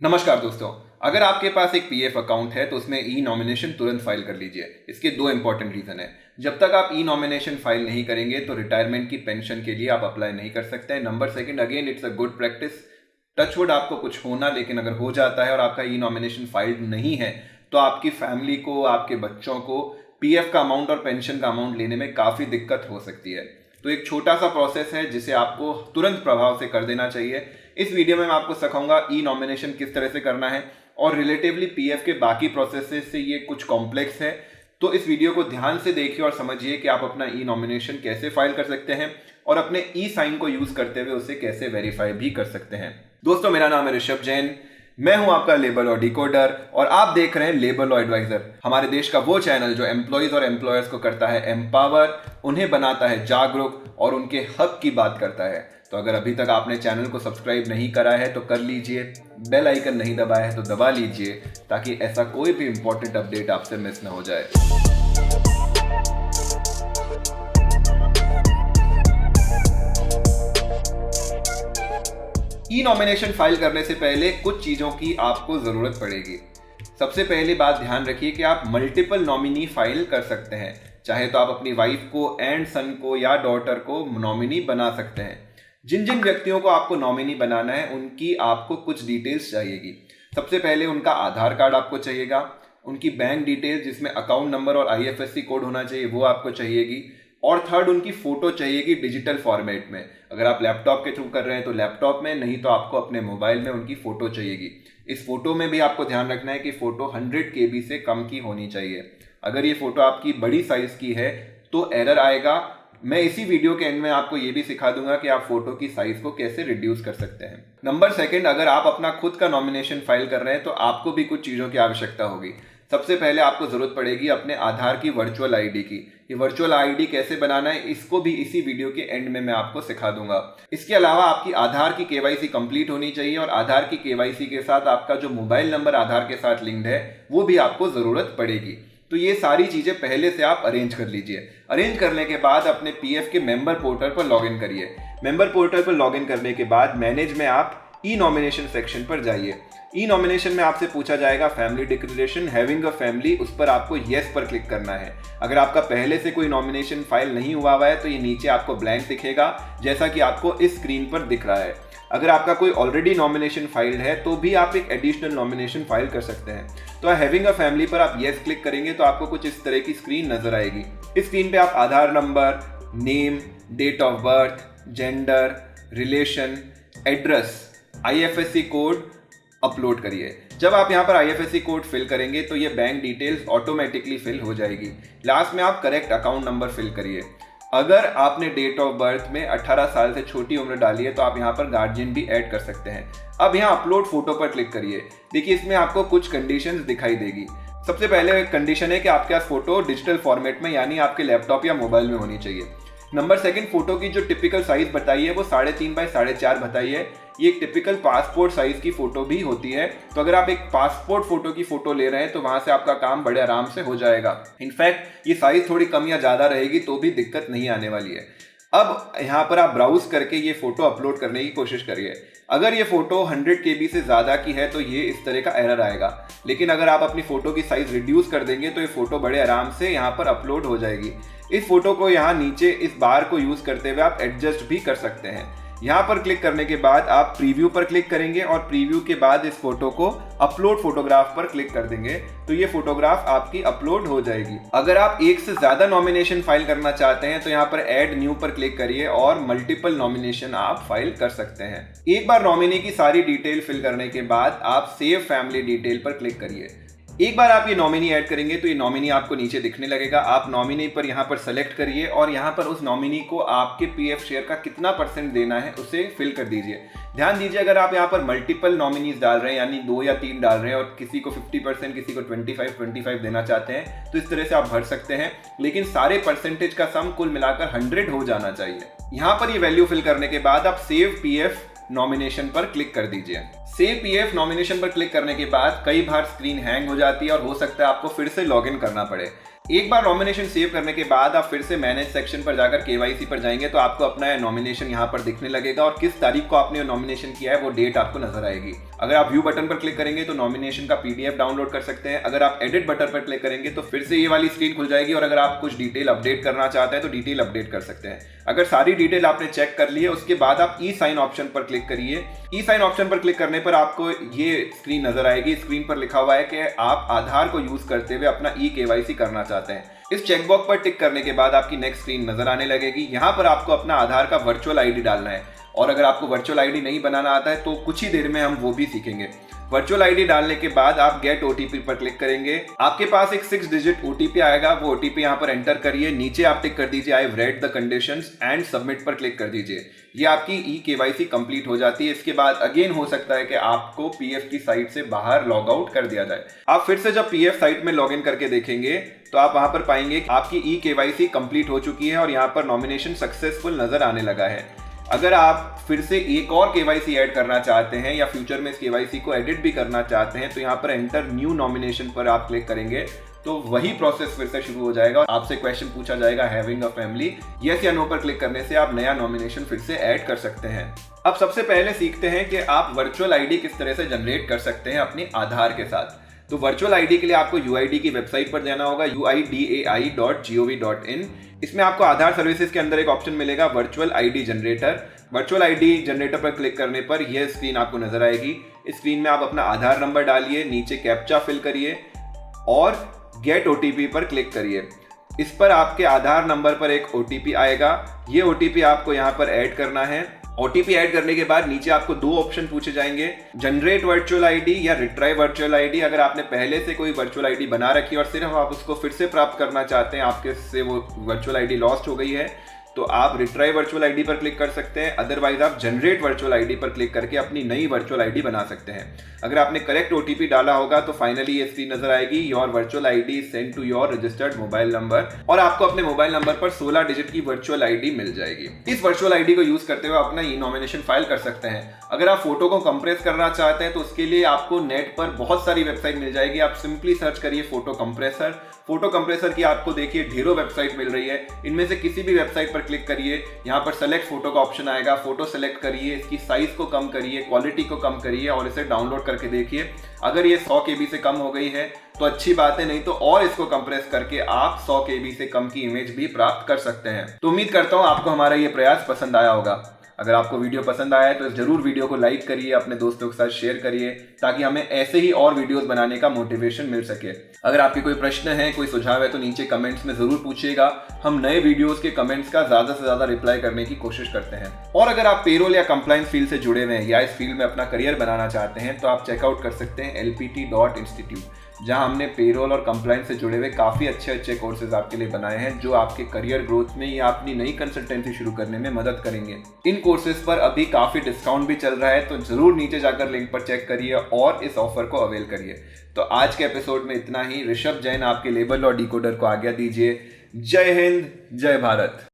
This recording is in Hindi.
नमस्कार दोस्तों, अगर आपके पास एक पीएफ अकाउंट है तो उसमें ई नॉमिनेशन तुरंत फाइल कर लीजिए। इसके दो इंपॉर्टेंट रीजन है। जब तक आप ई नॉमिनेशन फाइल नहीं करेंगे तो रिटायरमेंट की पेंशन के लिए आप अप्लाई नहीं कर सकते हैं। Number second, again it's a good practice, touch wood आपको कुछ होना, लेकिन अगर हो जाता है और आपका ई नॉमिनेशन फाइल नहीं है तो आपकी फैमिली को, आपके बच्चों को पीएफ का अमाउंट और पेंशन का अमाउंट लेने में काफ़ी दिक्कत हो सकती है। तो एक छोटा सा प्रोसेस है जिसे आपको तुरंत प्रभाव से कर देना चाहिए। इस वीडियो में मैं आपको सिखाऊंगा ई नॉमिनेशन किस तरह से करना है, और रिलेटिवली पीएफ के बाकी प्रोसेसेस से ये कुछ कॉम्प्लेक्स है। तो इस वीडियो को ध्यान से देखिए और समझिए कि आप अपना ई नॉमिनेशन कैसे फाइल कर सकते हैं और अपने ई साइन को यूज करते हुए उसे कैसे वेरीफाई भी कर सकते हैं। दोस्तों, मेरा नाम है ऋषभ जैन, मैं हूं आपका लेबर लॉ डिकोडर और आप देख रहे हैं लेबर लॉ एडवाइजर, हमारे देश का वो चैनल जो एम्प्लॉयज और एम्प्लॉयर्स को करता है एम्पावर, उन्हें बनाता है जागरूक और उनके हक की बात करता है। तो अगर अभी तक आपने चैनल को सब्सक्राइब नहीं करा है तो कर लीजिए, बेल आइकन नहीं दबाया है तो दबा लीजिए ताकि ऐसा कोई भी इंपॉर्टेंट अपडेट आपसे मिस ना हो जाए। ई नॉमिनेशन फाइल करने से पहले कुछ चीजों की आपको जरूरत पड़ेगी। सबसे पहली बात ध्यान रखिए कि आप मल्टीपल नॉमिनी फाइल कर सकते हैं। चाहे तो आप अपनी वाइफ को एंड सन को या डॉटर को नॉमिनी बना सकते हैं। जिन जिन व्यक्तियों को आपको नॉमिनी बनाना है उनकी आपको कुछ डिटेल्स चाहिएगी। सबसे पहले उनका आधार कार्ड आपको चाहिएगा, उनकी बैंक डिटेल्स जिसमें अकाउंट नंबर और आईएफएससी कोड होना चाहिए वो आपको चाहिएगी, और थर्ड उनकी फोटो चाहिएगी डिजिटल फॉर्मेट में। अगर आप लैपटॉप के थ्रू कर रहे हैं तो लैपटॉप में, नहीं तो आपको अपने मोबाइल में उनकी फोटो चाहिएगी। इस फोटो में भी आपको ध्यान रखना है कि फोटो 100 KB से कम की होनी चाहिए। अगर ये फोटो आपकी बड़ी साइज की है तो एरर आएगा। मैं इसी वीडियो के एंड में आपको ये भी सिखा दूंगा कि आप फोटो की साइज को कैसे रिड्यूस कर सकते हैं। नंबर सेकंड, अगर आप अपना खुद का नॉमिनेशन फाइल कर रहे हैं तो आपको भी कुछ चीजों की आवश्यकता होगी। सबसे पहले आपको जरूरत पड़ेगी अपने आधार की वर्चुअल आईडी की। ये वर्चुअल आईडी कैसे बनाना है इसको भी इसी वीडियो के एंड में मैं आपको सिखा दूंगा। इसके अलावा आपकी आधार की केवाईसी कंप्लीट होनी चाहिए, और आधार की केवाईसी के साथ आपका जो मोबाइल नंबर आधार के साथ लिंक्ड है वो भी आपको जरूरत पड़ेगी। तो ये सारी चीजें पहले से आप अरेंज कर लीजिए। अरेंज करने के बाद अपने पीएफ के मेंबर पोर्टल पर लॉगिन करिए। मेंबर पोर्टल पर लॉगिन करने के बाद मैनेज में आप ई नॉमिनेशन सेक्शन पर जाइए। ई नॉमिनेशन में आपसे पूछा जाएगा family declaration having a family, उस पर आपको येस पर क्लिक करना है। अगर आपका पहले से कोई नॉमिनेशन फाइल नहीं हुआ है तो ये नीचे आपको ब्लैंक दिखेगा, जैसा कि आपको इस स्क्रीन पर दिख रहा है। अगर आपका कोई ऑलरेडी नॉमिनेशन फाइल है तो भी आप एक एडिशनल नॉमिनेशन फाइल कर सकते हैं। तो हैविंग अ फैमिली पर आप येस क्लिक करेंगे तो आपको कुछ इस तरह की स्क्रीन नजर आएगी। इस स्क्रीन पे आप Aadhaar number, name, date of birth, gender, relation, address, IFSC code upload करिए। जब आप यहाँ पर आईएफएससी कोड फिल करेंगे तो ये बैंक डिटेल्स ऑटोमेटिकली फिल हो जाएगी। लास्ट में आप करेक्ट अकाउंट नंबर फिल करिए। अगर आपने डेट ऑफ बर्थ में 18 साल से छोटी उम्र डाली है तो आप यहाँ पर गार्जियन भी ऐड कर सकते हैं। अब यहाँ अपलोड फोटो पर क्लिक करिए। देखिए इसमें आपको कुछ कंडीशंस दिखाई देगी। सबसे पहले कंडीशन है कि आपके पास फोटो डिजिटल फॉर्मेट में यानी आपके लैपटॉप या मोबाइल में होनी चाहिए। नंबर सेकंड, फोटो की जो टिपिकल साइज बताई है वो 3.5 बाय 4.5 बताई है। ये एक टिपिकल पासपोर्ट साइज की फोटो भी होती है। तो अगर आप एक पासपोर्ट फोटो की फोटो ले रहे हैं तो वहां से आपका काम बड़े आराम से हो जाएगा। इनफैक्ट ये साइज थोड़ी कम या ज्यादा रहेगी तो भी दिक्कत नहीं आने वाली है। अब यहाँ पर आप ब्राउज करके ये फोटो अपलोड करने की कोशिश करिए। अगर ये फोटो 100 KB से ज्यादा की है तो ये इस तरह का एरर आएगा, लेकिन अगर आप अपनी फोटो की साइज रिड्यूस कर देंगे तो ये फोटो बड़े आराम से यहाँ पर अपलोड हो जाएगी। इस फोटो को यहाँ नीचे इस बार को यूज करते हुए आप एडजस्ट भी कर सकते हैं। यहाँ पर क्लिक करने के बाद आप प्रीव्यू पर क्लिक करेंगे और प्रीव्यू के बाद इस फोटो को अपलोड फोटोग्राफ पर क्लिक कर देंगे तो ये फोटोग्राफ आपकी अपलोड हो जाएगी। अगर आप एक से ज्यादा नॉमिनेशन फाइल करना चाहते हैं तो यहाँ पर ऐड न्यू पर क्लिक करिए और मल्टीपल नॉमिनेशन आप फाइल कर सकते हैं। एक बार नॉमिनी की सारी डिटेल फिल करने के बाद आप सेव फैमिली डिटेल पर क्लिक करिए। एक बार आप ये नॉमिनी ऐड करेंगे तो ये नॉमिनी आपको नीचे दिखने लगेगा। आप नॉमिनी पर यहाँ पर सेलेक्ट करिए और यहाँ पर उस नॉमिनी को आपके पीएफ शेयर का कितना % देना है उसे फिल कर दीजिए। ध्यान दीजिए, अगर आप यहाँ पर मल्टीपल नॉमिनीज डाल रहे हैं यानी 2 या 3 डाल रहे हैं और किसी को 50%, किसी को 25 देना चाहते हैं तो इस तरह से आप भर सकते हैं, लेकिन सारे परसेंटेज का सम कुल मिलाकर 100 हो जाना चाहिए। यहाँ पर ये वैल्यू फिल करने के बाद आप सेव पीएफ नॉमिनेशन पर क्लिक कर दीजिए। सेव पीएफ नॉमिनेशन पर क्लिक करने के बाद कई बार स्क्रीन हैंग हो जाती है और हो सकता है आपको फिर से लॉगिन करना पड़े। एक बार नॉमिनेशन सेव करने के बाद आप फिर से मैनेज सेक्शन पर जाकर केवाईसी पर जाएंगे तो आपको अपना नॉमिनेशन यहाँ पर दिखने लगेगा और किस तारीख को आपने नॉमिनेशन किया है वो डेट आपको नजर आएगी। अगर आप व्यू बटन पर क्लिक करेंगे तो नॉमिनेशन का पीडीएफ डाउनलोड कर सकते हैं। अगर आप एडिट बटन पर क्लिक करेंगे तो फिर से ये वाली स्क्रीन खुल जाएगी और अगर आप कुछ डिटेल अपडेट करना चाहते हैं तो डिटेल अपडेट कर सकते हैं। अगर सारी डिटेल आपने चेक कर ली है उसके बाद आप ई साइन ऑप्शन पर क्लिक करिए। ई साइन ऑप्शन पर क्लिक करने पर आपको ये स्क्रीन नजर आएगी। स्क्रीन पर लिखा हुआ है कि आप आधार को यूज करते हुए अपना ई केवाईसी करना चाहते हैं। इस चेकबॉक्स पर टिक करने के बाद आपकी नेक्स्ट स्क्रीन नजर आने लगेगी। यहाँ पर आपको अपना आधार का वर्चुअल आईडी डालना है और अगर आपको वर्चुअल आईडी नहीं बनाना आता है तो कुछ ही देर में हम वो भी सीखेंगे। वर्चुअल आईडी डालने के बाद आप गेट ओटीपी पर क्लिक करेंगे। आपके पास एक 6 डिजिट ओटीपी आएगा, वो ओटीपी यहाँ पर एंटर करिए। नीचे आप टिक कर दीजिए I have read the conditions and submit पर क्लिक कर दीजिए। ये आपकी ई केवाईसी कंप्लीट हो जाती है। इसके बाद अगेन हो सकता है कि आपको पीएफ की साइट से बाहर लॉग आउट कर दिया जाए। आप फिर से जब पीएफ साइट में लॉग इन करके देखेंगे तो आप वहां पर पाएंगे कि आपकी ई केवाईसी कंप्लीट हो चुकी है और यहाँ पर नॉमिनेशन सक्सेसफुल नजर आने लगा है। अगर आप फिर से एक और केवाईसी ऐड करना चाहते हैं या फ्यूचर में इस केवाईसी को एडिट भी करना चाहते हैं तो यहाँ पर एंटर न्यू नॉमिनेशन पर आप क्लिक करेंगे तो वही प्रोसेस फिर से शुरू हो जाएगा और आपसे क्वेश्चन पूछा जाएगा हैविंग अ फैमिली, यस या नो पर क्लिक करने से आप नया नॉमिनेशन फिर से ऐड कर सकते हैं। अब सबसे पहले सीखते हैं कि आप वर्चुअल आईडी किस तरह से जनरेट कर सकते हैं अपने आधार के साथ। तो वर्चुअल आईडी के लिए आपको यूआईडी की वेबसाइट पर जाना होगा uidai.gov.in। इसमें आपको आधार सर्विसेज के अंदर एक ऑप्शन मिलेगा virtual ID generator. Virtual ID generator पर क्लिक करने पर यह स्क्रीन आपको नजर आएगी। इस स्क्रीन में आप अपना आधार नंबर डालिए, नीचे कैप्चा फिल करिए और गेट ओटीपी पर क्लिक करिए। इस पर आपके आधार नंबर पर एक ओटीपी आएगा। ये ओटीपी आपको यहाँ पर ऐड करना है। ओटीपी ऐड करने के बाद नीचे आपको दो ऑप्शन पूछे जाएंगे, जनरेट वर्चुअल आईडी या रिट्राइव वर्चुअल आईडी। अगर आपने पहले से कोई वर्चुअल आईडी बना रखी है और सिर्फ आप उसको फिर से प्राप्त करना चाहते हैं, आपके से वो वर्चुअल आईडी लॉस्ट हो गई है, तो आप रिट्राइव वर्चुअल आईडी पर क्लिक कर सकते हैं। अदरवाइज आप जनरेट वर्चुअल आईडी पर क्लिक करके अपनी नई वर्चुअल आईडी बना सकते हैं। अगर आपने करेक्ट ओटीपी डाला होगा तो फाइनली ये स्क्रीन नजर आएगी, your virtual ID send to your registered mobile number, और आपको अपने मोबाइल नंबर पर 16 डिजिट की वर्चुअल आईडी मिल जाएगी। इस वर्चुअल आईडी को यूज करते हुए अपना ई नॉमिनेशन फाइल कर सकते हैं। अगर आप फोटो को कंप्रेस करना चाहते हैं तो उसके लिए आपको नेट पर बहुत सारी वेबसाइट मिल जाएगी। आप सिंपली सर्च करिए फोटो कंप्रेसर। फोटो कंप्रेसर की आपको देखिए ढेरों वेबसाइट मिल रही है। इनमें से किसी भी वेबसाइट पर क्लिक करिए, यहाँ पर सेलेक्ट फोटो का ऑप्शन आएगा। फोटो सेलेक्ट करिए, इसकी साइज को कम करिए, क्वालिटी को कम करिए और इसे डाउनलोड करके देखिए। अगर ये 100 KB से कम हो गई है तो अच्छी बात है, नहीं तो और इसको कंप्रेस करके आप 100 KB से कम की इमेज भी प्राप्त कर सकते हैं। तो उम्मीद करता हूँ आपको हमारा ये प्रयास पसंद आया होगा। अगर आपको वीडियो पसंद आया है तो जरूर वीडियो को लाइक करिए, अपने दोस्तों के साथ शेयर करिए ताकि हमें ऐसे ही और वीडियोस बनाने का मोटिवेशन मिल सके। अगर आपके कोई प्रश्न है, कोई सुझाव है तो नीचे कमेंट्स में जरूर पूछिएगा। हम नए वीडियोस के कमेंट्स का ज्यादा से ज्यादा रिप्लाई करने की कोशिश करते हैं। और अगर आप पेरोल या कंप्लायंस फील्ड से जुड़े हुए हैं या इस फील्ड में अपना करियर बनाना चाहते हैं तो आप चेकआउट कर सकते हैं lpt.institute, जहां हमने पेरोल और कंप्लायंस से जुड़े हुए काफ़ी अच्छे कोर्सेज आपके लिए बनाए हैं जो आपके करियर ग्रोथ में या अपनी नई कंसल्टेंसी शुरू करने में मदद करेंगे। इन कोर्सेज पर अभी काफ़ी डिस्काउंट भी चल रहा है, तो ज़रूर नीचे जाकर लिंक पर चेक करिए और इस ऑफर को अवेल करिए। तो आज के एपिसोड में इतना ही। ऋषभ जैन आपके लेबल और डिकोडर को आज्ञा दीजिए। जय हिंद, जय भारत।